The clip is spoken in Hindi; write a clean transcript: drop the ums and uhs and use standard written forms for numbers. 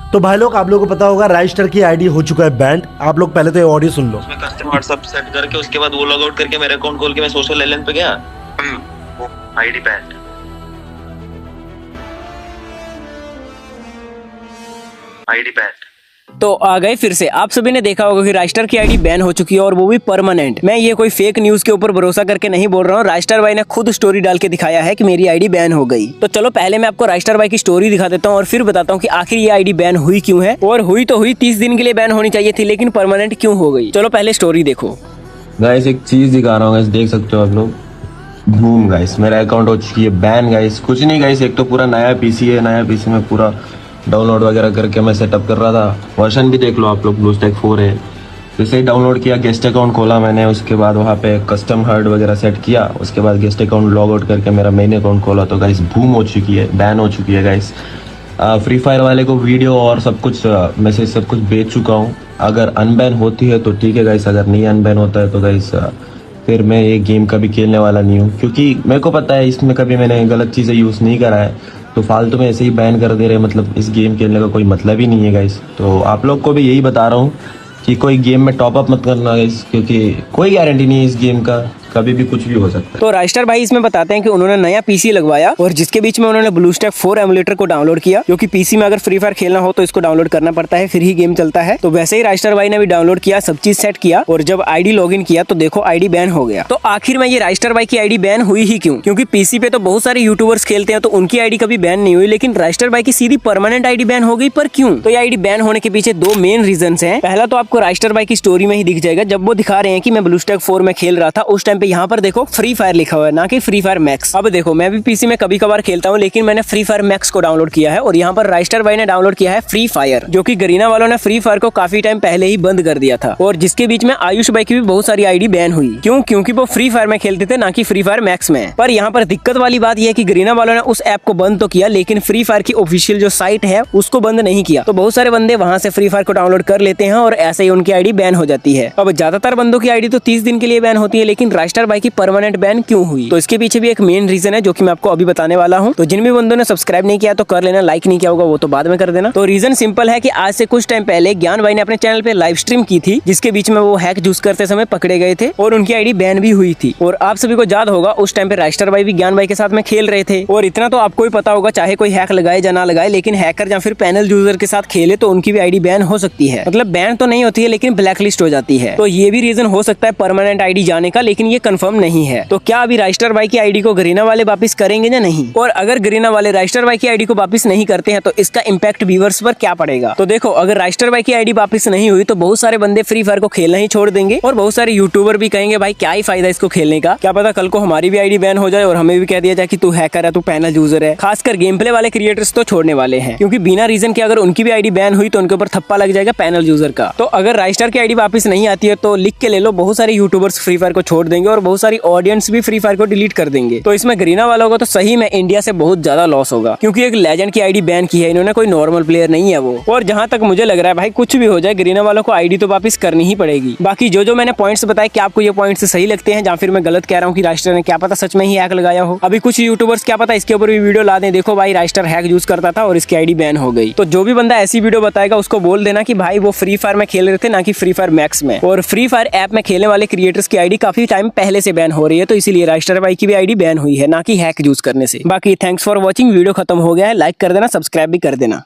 तो भाई लोग आप लोगों को पता होगा राइस्टर की आईडी हो चुका है बैंड। आप लोग पहले तो ये ऑडियो सुन लो। उसमें कस्टम व्हाट्सएप सेट करके उसके बाद वो लॉग आउट करके मेरे अकाउंट खोल के मैं सोशल एलियन पे गया, आईडी बैंड। आईडी बैंड तो आ गए फिर से। आप सभी ने देखा होगा कि राइस्टर की आईडी बैन हो चुकी है और वो भी परमानेंट। मैं ये कोई फेक न्यूज के ऊपर भरोसा करके नहीं बोल रहा हूँ, राइस्टर भाई ने खुद स्टोरी डाल के दिखाया है कि मेरी आईडी बैन हो गई। तो चलो पहले मैं आपको राइस्टर भाई की स्टोरी दिखा देता हूँ और फिर बताता हूँ कि आखिर ये आईडी बैन हुई क्यों है। और हुई तो हुई 30 दिन के लिए बैन होनी चाहिए थी, लेकिन परमानेंट क्यों हो गई। चलो पहले स्टोरी देखो। गाइस एक चीज दिखा रहा हूँ गाइस, देख सकते हो आप लोग। बूम गाइस, मेरा अकाउंट हो चुकी है बैन गाइस। कुछ नहीं गाइस, एक तो पूरा नया पीसी है, नया पीसी में पूरा डाउनलोड वगैरह करके मैं सेटअप कर रहा था। वर्जन भी देख लो आप लोग, ब्लूस्टैक 4 है। जैसे ही डाउनलोड किया, गेस्ट अकाउंट खोला मैंने, उसके बाद वहाँ पे कस्टम हर्ड वगैरह सेट किया, उसके बाद गेस्ट अकाउंट लॉग आउट करके मेरा मेन अकाउंट खोला तो गाइस बूम हो चुकी है, बैन हो चुकी है गाइस। फ्री फायर वाले को वीडियो और सब कुछ मैसेज सब कुछ भेज चुका हूँ। अगर अनबैन होती है तो ठीक है गाइस, अगर नहीं अनबैन होता है तो गाइस फिर मैं ये गेम कभी खेलने वाला नहीं हूँ, क्योंकि मेरे को पता है इसमें कभी मैंने गलत चीज़ें यूज़ नहीं करा है। तो फालतू में ऐसे ही बैन कर दे रहे, मतलब इस गेम खेलने का कोई मतलब ही नहीं है गाइस। तो आप लोग को भी यही बता रहा हूँ कि कोई गेम में टॉप अप मत करना गाइस, क्योंकि कोई गारंटी नहीं है इस गेम का, कभी भी कुछ भी हो सकता है। तो राइस्टर भाई इसमें बताते हैं कि उन्होंने नया पीसी लगवाया और जिसके बीच में उन्होंने ब्लूस्टैक 4 एमुलेटर को डाउनलोड किया, क्योंकि पीसी में अगर फ्री फायर खेलना हो तो इसको डाउनलोड करना पड़ता है, फिर ही गेम चलता है। तो वैसे ही राइस्टर भाई ने भी डाउनलोड किया, सब चीज सेट किया और जब आईडी लॉगिन किया तो देखो आईडी बैन हो गया। तो आखिर में ये राइस्टर भाई की आईडी बैन हुई ही क्यों? क्योंकि पीसी पे तो बहुत सारे यूट्यूबर्स खेलते हैं तो उनकी आईडी कभी बैन नहीं हुई, लेकिन राइस्टर भाई की सीधी परमानेंट आईडी बैन हो गई। पर क्यों? तो ये आईडी बैन होने के पीछे दो मेन रीजन है। पहला तो आपको राइस्टर भाई की स्टोरी में ही दिख जाएगा, जब वो दिखा रहे हैं कि मैं ब्लूस्टैक 4 में खेल रहा था, उस टाइम पे यहाँ पर देखो फ्री फायर लिखा हुआ है, ना कि फ्री फायर मैक्स। अब देखो मैं भी पीसी में कभी कभार खेलता हूँ, लेकिन मैंने फ्री फायर मैक्स को डाउनलोड किया है और यहाँ पर राइस्टर भाई ने डाउनलोड किया है फ्री फायर, जो कि गरीना वालों ने फ्री फायर को काफी टाइम पहले ही बंद कर दिया था और जिसके बीच में आयुष भाई की भी बहुत सारी आईडी बैन हुई। क्यों? क्योंकि वो फ्री फायर में खेलते थे, ना कि फ्री फायर मैक्स में। पर यहाँ पर दिक्कत वाली बात यह है कि गरीना वालों ने उस ऐप को बंद तो किया, लेकिन फ्री फायर की ऑफिशियल जो साइट है उसको बंद नहीं किया। तो बहुत सारे बंदे वहां से फ्री फायर को डाउनलोड कर लेते हैं और ऐसे ही उनकी आईडी बैन हो जाती है। अब ज्यादातर बंदों की आईडी तो 30 दिन के लिए बैन होती है, लेकिन राइस्टर भाई की परमानेंट बैन क्यों हुई? तो इसके पीछे भी एक मेन रीजन है जो कि मैं आपको अभी बताने वाला हूँ। तो जिन भी बंदों ने सब्सक्राइब नहीं किया तो कर लेना, लाइक नहीं किया होगा वो तो बाद में कर देना। तो रीजन सिंपल है कि आज से कुछ टाइम पहले ज्ञान भाई ने अपने चैनल पे लाइव स्ट्रीम की थी, जिसके बीच में वो हैक यूज करते समय पकड़े गए थे और उनकी आईडी बैन भी हुई थी। और आप सभी को याद होगा उस टाइम पे राइस्टर भाई भी ज्ञान भाई के साथ में खेल रहे थे। और इतना तो आपको ही पता होगा, चाहे कोई हैक लगाए या ना लगाए, लेकिन हैकर या फिर पैनल यूजर के साथ खेले तो उनकी भी आईडी बैन हो सकती है। मतलब बैन तो नहीं होती है, लेकिन ब्लैक लिस्ट हो जाती है। तो ये भी रीजन हो सकता है परमानेंट आईडी जाने का, लेकिन ये कंफर्म नहीं है। तो क्या अभी राइस्टर भाई की आईडी को गरीना वाले वापस करेंगे या नहीं? और अगर गरीना वाले राइस्टर भाई की आईडी को वापस नहीं करते हैं तो इसका इम्पैक्ट व्यूअर्स पर क्या पड़ेगा? तो देखो, अगर राइस्टर भाई की आईडी वापस नहीं हुई तो बहुत सारे बंदे फ्री फायर को खेलना ही छोड़ देंगे और बहुत सारे यूट्यूबर भी कहेंगे भाई क्या ही फायदा इसको खेलने का, क्या पता कल को हमारी भी आईडी बैन हो जाए और हमें भी कह दिया जाए कि तू हैकर है, तू पैनल यूजर है। खासकर गेम प्ले वाले क्रिएटर्स तो छोड़ने वाले हैं, क्योंकि बिना रीजन के अगर उनकी भी आईडी बैन हुई तो उनके ऊपर थप्पा लग जाएगा पैनल यूजर का। तो अगर राइस्टर की आईडी वापस नहीं आती है तो लिख के ले लो, बहुत सारे यूट्यूबर्स फ्री फायर को छोड़ देंगे और बहुत सारी ऑडियंस भी फ्री फायर को डिलीट कर देंगे। तो इसमें गरीना वालों को तो सही में इंडिया से बहुत ज्यादा लॉस होगा, क्योंकि एक लेजेंड की आईडी बैन की है इन्होंने, कोई नॉर्मल प्लेयर नहीं है वो। और जहां तक मुझे लग रहा है भाई कुछ भी हो जाए गरीना वालों को आईडी तो वापस करनी ही पड़ेगी। बाकी जो मैंने पॉइंट्स बताए, क्या आपको ये पॉइंट्स सही लगते हैं या फिर मैं गलत कह रहा हूँ कि राइस्टर ने क्या पता सच में ही हैक लगाया हो? अभी कुछ यूट्यूबर्स क्या पता इसके ऊपर भी वीडियो ला दें, देखो भाई राइस्टर हैक यूज करता था और इसकी आईडी बैन हो गई। तो जो भी बंदा ऐसी वीडियो बताएगा उसको बोल देना कि भाई वो फ्री फायर में खेल रहे थे, ना कि फ्री फायर मैक्स में। और फ्री फायर ऐप में खेलने वाले क्रिएटर्स की आईडी काफी टाइम पहले से बैन हो रही है, तो इसीलिए राइस्टर भाई की भी आईडी बैन हुई है, ना कि हैक यूज करने से। बाकी थैंक्स फॉर वॉचिंग, वीडियो खत्म हो गया है, लाइक कर देना, सब्सक्राइब भी कर देना।